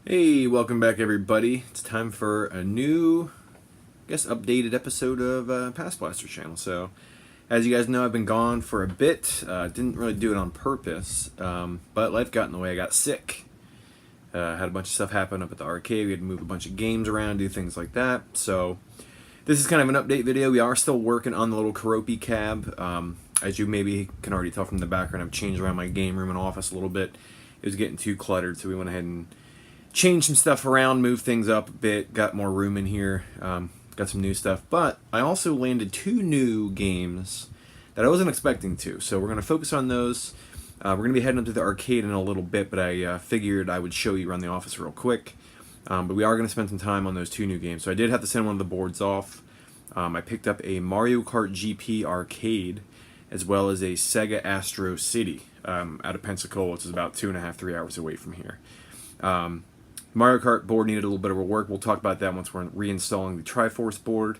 Hey, welcome back everybody. It's time for a new, updated episode of PastBlaster channel. So, as you guys know, I've been gone for a bit. Didn't really do it on purpose, but life got in the way. I got sick. Had a bunch of stuff happen up at the arcade. We had to move a bunch of games around, do things like that. So, this is kind of an update video. We are still working on the little Keroppi cab. As you maybe can already tell from the background, I've changed around my game room and office a little bit. It was getting too cluttered, so we went ahead and changed some stuff around, moved things up a bit, got more room in here, got some new stuff. But I also landed 2 new games that I wasn't expecting to. So we're going to focus on those. We're going to be heading up to the arcade in a little bit, but I figured I would show you around the office real quick. But we are going to spend some time on those 2 new games. So I did have to send one of the boards off. I picked up a Mario Kart GP arcade, as well as a Sega Astro City out of Pensacola, which is about 2.5–3 hours away from here. Mario Kart board needed a little bit of work. We'll talk about that once we're reinstalling the Triforce board.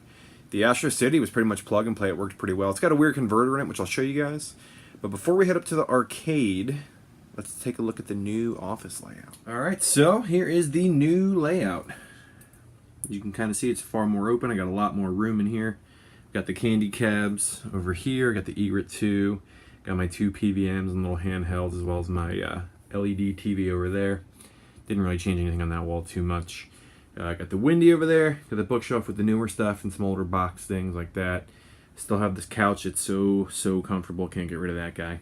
The Astro City was pretty much plug and play. It worked pretty well. It's got a weird converter in it, which I'll show you guys. But before we head up to the arcade, let's take a look at the new office layout. Alright, so here is the new layout. You can kind of see it's far more open. I got a lot more room in here. Got the candy cabs over here. Got the Egret 2. Got my 2 PVMs and little handhelds, as well as my LED TV over there. Didn't really change anything on that wall too much. Got the Windy over there. Got the bookshelf with the newer stuff and some older box things like that. Still have this couch. It's so comfortable. Can't get rid of that guy.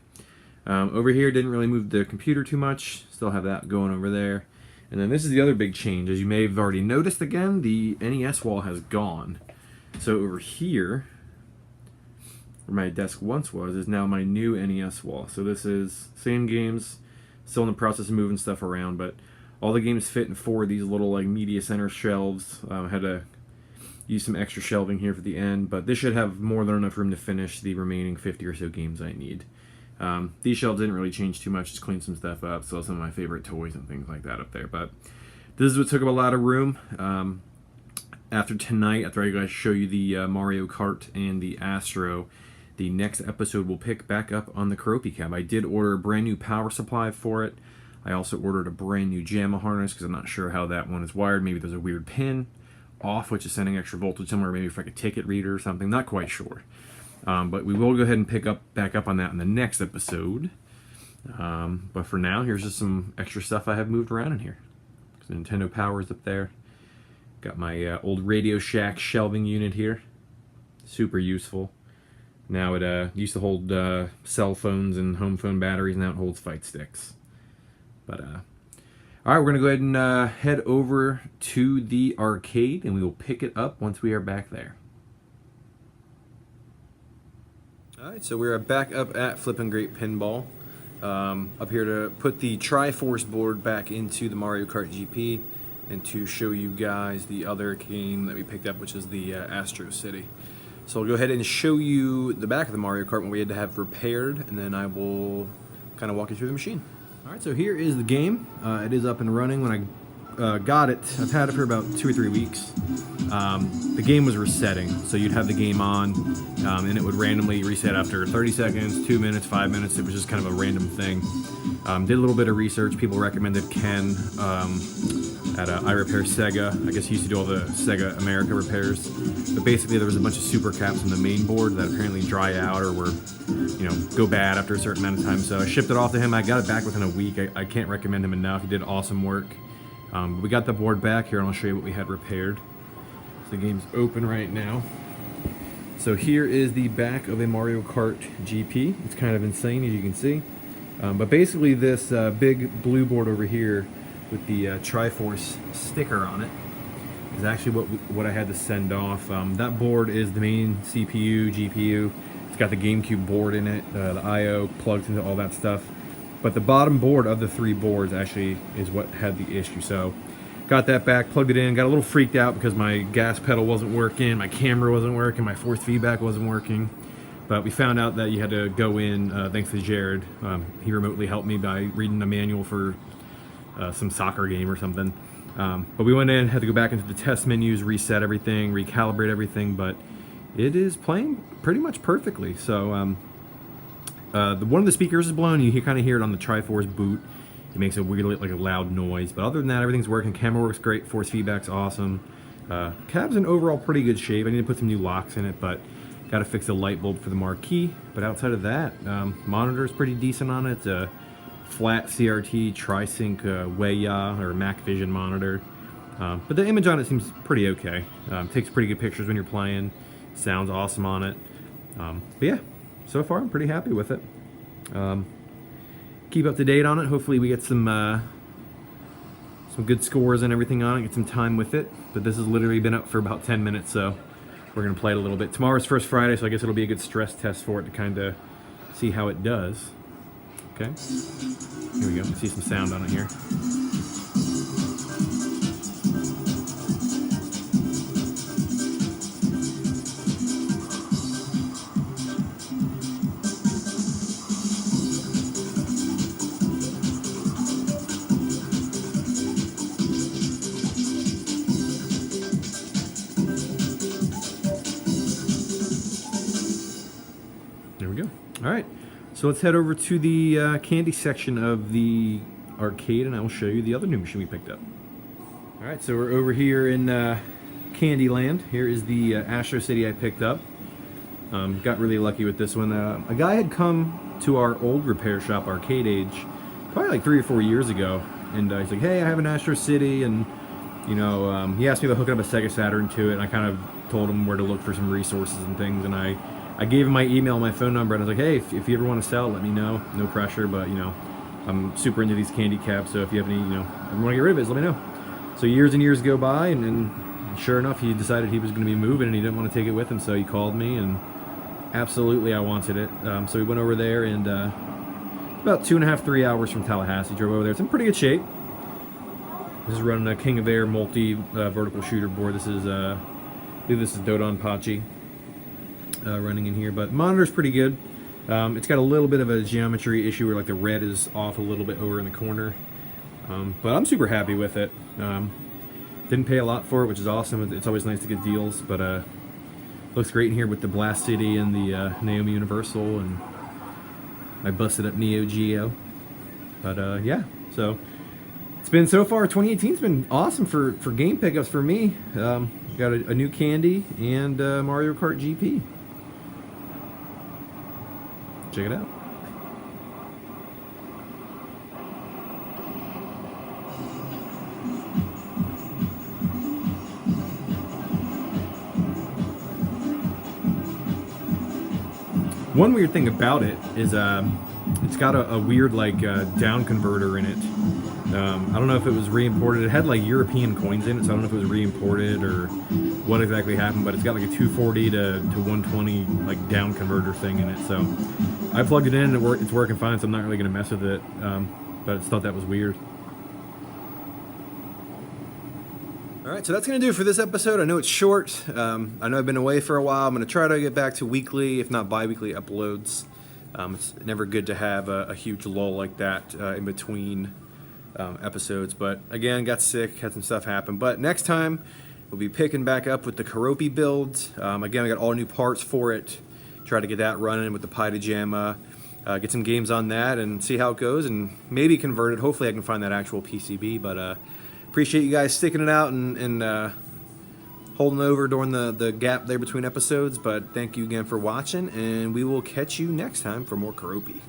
Over here, didn't really move the computer too much. Still have that going over there. And then this is the other big change. As you may have already noticed again, the NES wall has gone. So over here, where my desk once was, is now my new NES wall. So this is same games, still in the process of moving stuff around, but all the games fit in 4 of these little like media center shelves. Had to use some extra shelving here for the end, but this should have more than enough room to finish the remaining 50 or so games I need. These shelves didn't really change too much, just cleaned some stuff up, still some of my favorite toys and things like that up there. But this is what took up a lot of room. After tonight, after I guys show you the Mario Kart and the Astro, the next episode will pick back up on the Keroppi cab. I did order a brand new power supply for it. I also ordered a brand new JAMA harness because I'm not sure how that one is wired. Maybe there's a weird pin off which is sending extra voltage somewhere, maybe for like a ticket reader or something. Not quite sure. But we will go ahead and pick back up on that in the next episode. But for now, here's just some extra stuff I have moved around in here. The Nintendo Power is up there. Got my old Radio Shack shelving unit here. Super useful. Now it used to hold cell phones and home phone batteries, now it holds fight sticks. But, alright, we're going to go ahead and head over to the arcade, and we will pick it up once we are back there. Alright, so we're back up at Flippin' Great Pinball. Up here to put the Triforce board back into the Mario Kart GP, and to show you guys the other game that we picked up, which is the Astro City. So I'll go ahead and show you the back of the Mario Kart, what we had to have repaired, and then I will kind of walk you through the machine. Alright, so here is the game. It is up and running. When I got it, I've had it for about 2 or 3 weeks. The game was resetting, so you'd have the game on, and it would randomly reset after 30 seconds, 2 minutes, 5 minutes. It was just kind of a random thing. Did a little bit of research. People recommended Ken at I Repair Sega. I guess he used to do all the Sega America repairs. But basically there was a bunch of super caps on the main board that apparently dry out or were, go bad after a certain amount of time. So I shipped it off to him. I got it back within a week. I can't recommend him enough. He did awesome work. We got the board back here, and I'll show you what we had repaired. So the game's open right now. So here is the back of a Mario Kart GP. It's kind of insane, as you can see. But basically this big blue board over here with the Triforce sticker on it is actually what I had to send off. That board is the main CPU, GPU. It's got the GameCube board in it, the I/O plugged into all that stuff. But the bottom board of the 3 boards actually is what had the issue. So got that back, plugged it in, got a little freaked out because my gas pedal wasn't working, my camera wasn't working, my force feedback wasn't working. But we found out that you had to go in, thanks to Jared. He remotely helped me by reading a manual for some soccer game or something. But we went in, had to go back into the test menus, reset everything, recalibrate everything, but it is playing pretty much perfectly. So one of the speakers is blown. You kind of hear it on the Triforce boot. it makes a weird, like a loud noise. But other than that, everything's working. Camera works great. Force feedback's awesome. Cab's in overall pretty good shape. I need to put some new locks in it, but got to fix the light bulb for the marquee. But outside of that, monitor's pretty decent on it. Flat CRT Tri-Sync Weiya or Mac Vision monitor. But the image on it seems pretty okay. Takes pretty good pictures when you're playing. Sounds awesome on it. But yeah, so far I'm pretty happy with it. Keep up to date on it. Hopefully we get some good scores and everything on it. Get some time with it. But this has literally been up for about 10 minutes, so we're gonna play it a little bit. Tomorrow's First Friday, so I guess it'll be a good stress test for it to kind of see how it does. Okay. Here we go. See some sound on it here. There we go. All right. So let's head over to the candy section of the arcade, and I will show you the other new machine we picked up. All right, so we're over here in Candyland. Here is the Astro City I picked up. Got really lucky with this one. A guy had come to our old repair shop, Arcade Age, probably like 3 or 4 years ago, and he's like, "Hey, I have an Astro City," and you know, he asked me to hook up a Sega Saturn to it, and I kind of told him where to look for some resources and things, and I gave him my email, my phone number, and I was like, hey, if you ever want to sell, let me know. No pressure, but, you know, I'm super into these candy cabs, so if you have any, you know, ever want to get rid of it, let me know. So years and years go by, and sure enough, he decided he was going to be moving, and he didn't want to take it with him, so he called me, and absolutely I wanted it. So we went over there, and about 2.5, 3 hours from Tallahassee, drove over there. It's in pretty good shape. This is running a King of Air multi vertical shooter board. This is, I believe this is Dodonpachi. Running in here, but monitor's pretty good. It's got a little bit of a geometry issue where like the red is off a little bit over in the corner, but I'm super happy with it. Didn't pay a lot for it, which is awesome. It's always nice to get deals, but looks great in here with the Blast City and the Naomi Universal, and I busted up Neo Geo. But yeah, so it's been so far 2018's been awesome for game pickups for me. Got a new candy and Mario Kart GP. Check it out. One weird thing about it is it's got a weird like down converter in it. I don't know if it was re-imported. It had like European coins in it, so I don't know if it was re-imported or what exactly happened, but it's got like a 240 to 120 like down converter thing in it. So I plugged it in and it's working fine, so I'm not really going to mess with it, but I just thought that was weird. Alright, so that's going to do it for this episode. I know it's short. I know I've been away for a while. I'm going to try to get back to weekly, if not bi-weekly uploads. It's never good to have a huge lull like that in between episodes, but again, got sick, had some stuff happen. But next time, we'll be picking back up with the Keroppi build. Again, I got all new parts for it. Try to get that running with the Pi to Jamma. Get some games on that and see how it goes, and maybe convert it. Hopefully I can find that actual PCB, but appreciate you guys sticking it out and holding over during the gap there between episodes. But thank you again for watching, and we will catch you next time for more Keroppi.